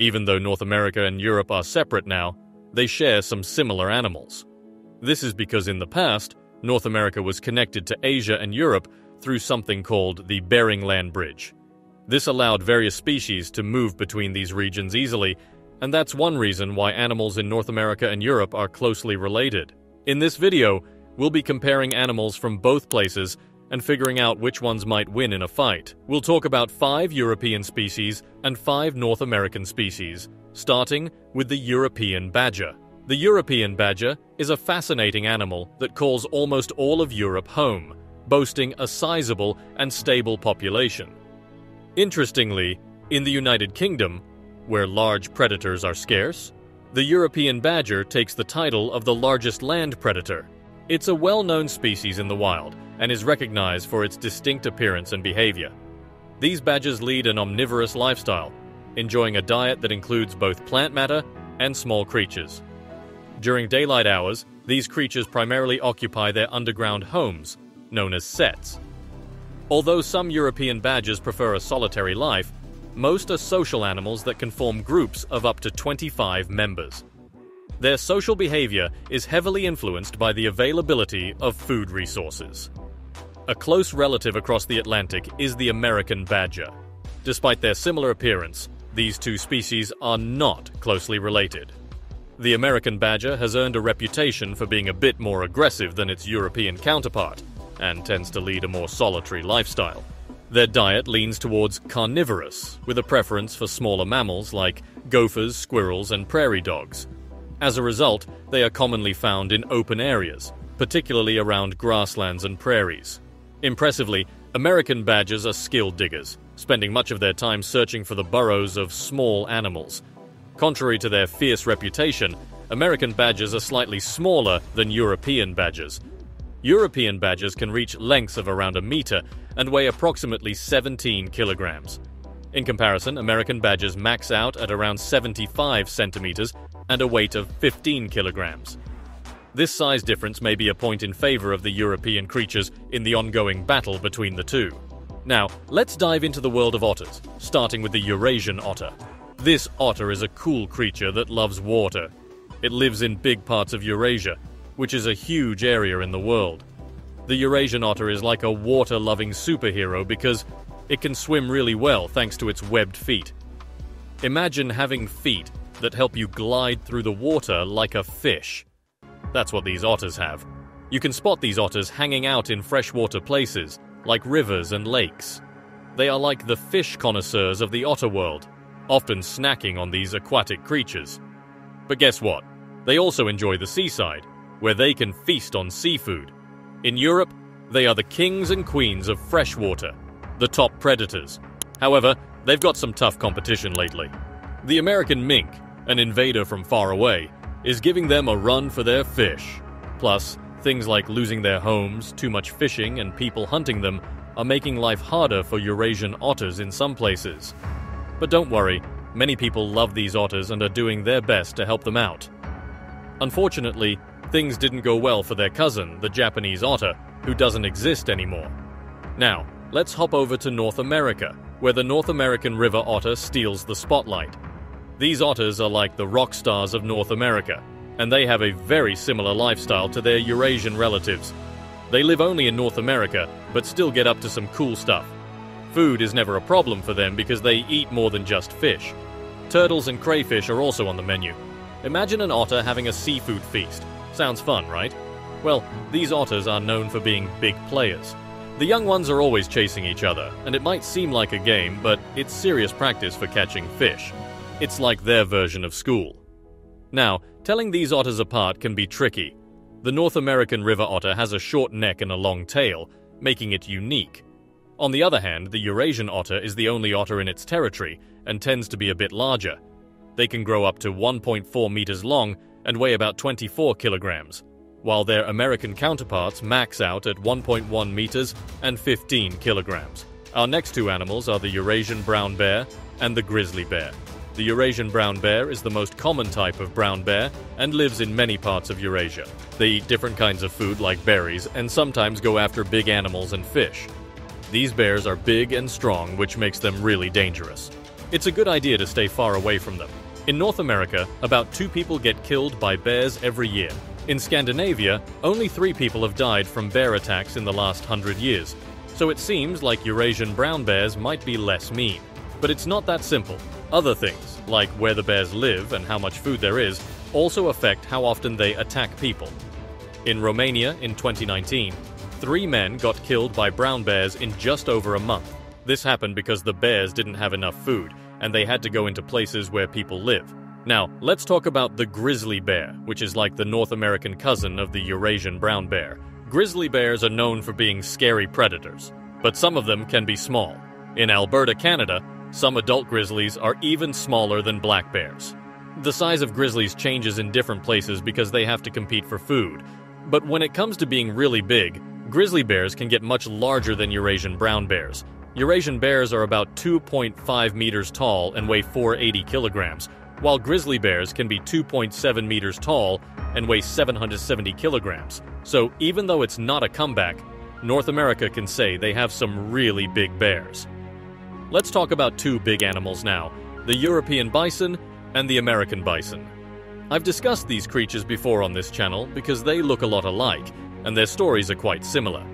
Even though North America and Europe are separate now, they share some similar animals. This is because in the past, North America was connected to Asia and Europe through something called the Bering Land Bridge. This allowed various species to move between these regions easily, and that's one reason why animals in North America and Europe are closely related. In this video, we'll be comparing animals from both places and figuring out which ones might win in a fight. We'll talk about 5 European species and 5 North American species, starting with the European badger. The European badger is a fascinating animal that calls almost all of Europe home, boasting a sizable and stable population. Interestingly, in the United Kingdom, where large predators are scarce, the European badger takes the title of the largest land predator. It's a well-known species in the wild and is recognized for its distinct appearance and behavior. These badgers lead an omnivorous lifestyle, enjoying a diet that includes both plant matter and small creatures. During daylight hours, these creatures primarily occupy their underground homes, known as setts. Although some European badgers prefer a solitary life, most are social animals that can form groups of up to 25 members. Their social behavior is heavily influenced by the availability of food resources. A close relative across the Atlantic is the American badger. Despite their similar appearance, these two species are not closely related. The American badger has earned a reputation for being a bit more aggressive than its European counterpart, and tends to lead a more solitary lifestyle. Their diet leans towards carnivorous, with a preference for smaller mammals like gophers, squirrels, and prairie dogs. As a result, they are commonly found in open areas, particularly around grasslands and prairies. Impressively, American badgers are skilled diggers, spending much of their time searching for the burrows of small animals. Contrary to their fierce reputation, American badgers are slightly smaller than European badgers. European badgers can reach lengths of around a meter and weigh approximately 17 kilograms. In comparison, American badgers max out at around 75 centimeters and a weight of 15 kilograms. This size difference may be a point in favor of the European creatures in the ongoing battle between the two. Now, let's dive into the world of otters, starting with the Eurasian otter. This otter is a cool creature that loves water. It lives in big parts of Eurasia, which is a huge area in the world. The Eurasian otter is like a water-loving superhero because it can swim really well thanks to its webbed feet. Imagine having feet that help you glide through the water like a fish. That's what these otters have. You can spot these otters hanging out in freshwater places, like rivers and lakes. They are like the fish connoisseurs of the otter world, often snacking on these aquatic creatures. But guess what? They also enjoy the seaside, where they can feast on seafood. In Europe, they are the kings and queens of freshwater, the top predators. However, they've got some tough competition lately. The American mink, an invader from far away, is giving them a run for their fish. Plus, things like losing their homes, too much fishing, and people hunting them are making life harder for Eurasian otters in some places. But don't worry, many people love these otters and are doing their best to help them out. Unfortunately, things didn't go well for their cousin, the Japanese otter, who doesn't exist anymore. Now, let's hop over to North America, where the North American river otter steals the spotlight. These otters are like the rock stars of North America, and they have a very similar lifestyle to their Eurasian relatives. They live only in North America, but still get up to some cool stuff. Food is never a problem for them because they eat more than just fish. Turtles and crayfish are also on the menu. Imagine an otter having a seafood feast. Sounds fun, right? Well, these otters are known for being big players. The young ones are always chasing each other, and it might seem like a game, but it's serious practice for catching fish. It's like their version of school. Now, telling these otters apart can be tricky. The North American river otter has a short neck and a long tail, making it unique. On the other hand, the Eurasian otter is the only otter in its territory and tends to be a bit larger. They can grow up to 1.4 meters long and weigh about 24 kilograms, while their American counterparts max out at 1.1 meters and 15 kilograms. Our next two animals are the Eurasian brown bear and the grizzly bear. The Eurasian brown bear is the most common type of brown bear and lives in many parts of Eurasia. They eat different kinds of food like berries and sometimes go after big animals and fish. These bears are big and strong, which makes them really dangerous. It's a good idea to stay far away from them. In North America, about 2 people get killed by bears every year. In Scandinavia, only 3 people have died from bear attacks in the last 100 years. So it seems like Eurasian brown bears might be less mean. But it's not that simple. Other things, like where the bears live and how much food there is, also affect how often they attack people. In Romania in 2019, 3 men got killed by brown bears in just over a month. This happened because the bears didn't have enough food, and they had to go into places where people live. Now, let's talk about the grizzly bear, which is like the North American cousin of the Eurasian brown bear. Grizzly bears are known for being scary predators, but some of them can be small. In Alberta, Canada, some adult grizzlies are even smaller than black bears. The size of grizzlies changes in different places because they have to compete for food. But when it comes to being really big, grizzly bears can get much larger than Eurasian brown bears. Eurasian bears are about 2.5 meters tall and weigh 480 kilograms, while grizzly bears can be 2.7 meters tall and weigh 770 kilograms. So even though it's not a comeback, North America can say they have some really big bears. Let's talk about 2 big animals now, the European bison and the American bison. I've discussed these creatures before on this channel because they look a lot alike, and their stories are quite similar.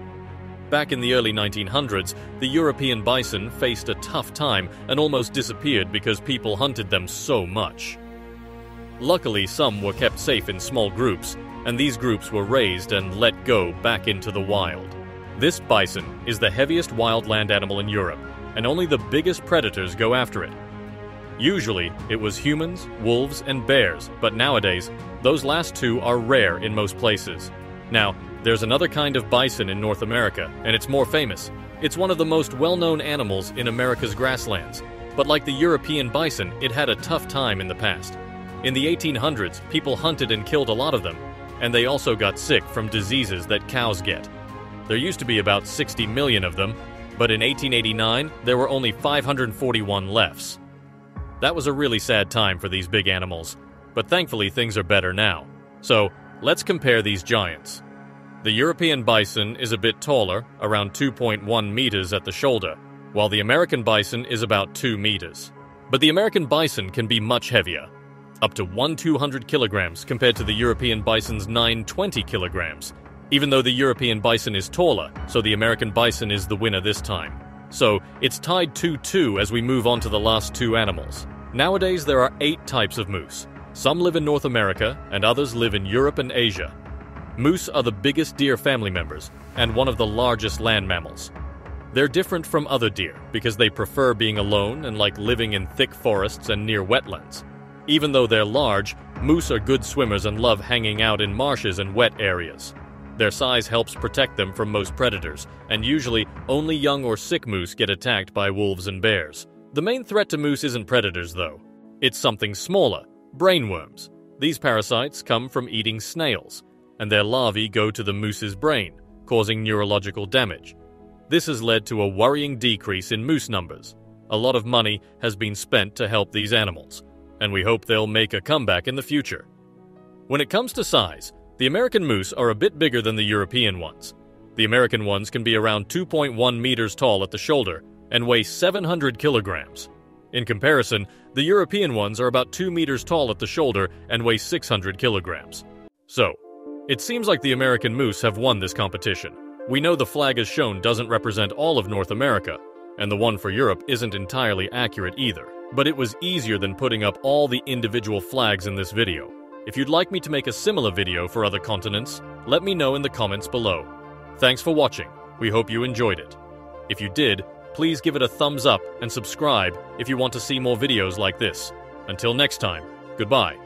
Back in the early 1900s, the European bison faced a tough time and almost disappeared because people hunted them so much. Luckily, some were kept safe in small groups, and these groups were raised and let go back into the wild. This bison is the heaviest wildland animal in Europe, and only the biggest predators go after it. Usually, it was humans, wolves, and bears, but nowadays, those last 2 are rare in most places. Now, there's another kind of bison in North America, and it's more famous. It's one of the most well-known animals in America's grasslands, but like the European bison, it had a tough time in the past. In the 1800s, people hunted and killed a lot of them, and they also got sick from diseases that cows get. There used to be about 60 million of them, but in 1889, there were only 541 left. That was a really sad time for these big animals, but thankfully things are better now. So, let's compare these giants. The European bison is a bit taller, around 2.1 meters at the shoulder, while the American bison is about 2 meters. But the American bison can be much heavier, up to 1,200 kilograms compared to the European bison's 920 kilograms. Even though the European bison is taller, so the American bison is the winner this time. So, it's tied 2-2 as we move on to the last 2 animals. Nowadays, there are 8 types of moose. Some live in North America, and others live in Europe and Asia. Moose are the biggest deer family members, and one of the largest land mammals. They're different from other deer because they prefer being alone and like living in thick forests and near wetlands. Even though they're large, moose are good swimmers and love hanging out in marshes and wet areas. Their size helps protect them from most predators, and usually only young or sick moose get attacked by wolves and bears. The main threat to moose isn't predators, though. It's something smaller, brainworms. These parasites come from eating snails, and their larvae go to the moose's brain, causing neurological damage. This has led to a worrying decrease in moose numbers. A lot of money has been spent to help these animals, and we hope they'll make a comeback in the future. When it comes to size, the American moose are a bit bigger than the European ones. The American ones can be around 2.1 meters tall at the shoulder and weigh 700 kilograms. In comparison, the European ones are about 2 meters tall at the shoulder and weigh 600 kilograms. So, it seems like the American moose have won this competition. We know the flag as shown doesn't represent all of North America, and the one for Europe isn't entirely accurate either. But it was easier than putting up all the individual flags in this video. If you'd like me to make a similar video for other continents, let me know in the comments below. Thanks for watching. We hope you enjoyed it. If you did, please give it a thumbs up and subscribe if you want to see more videos like this. Until next time, goodbye.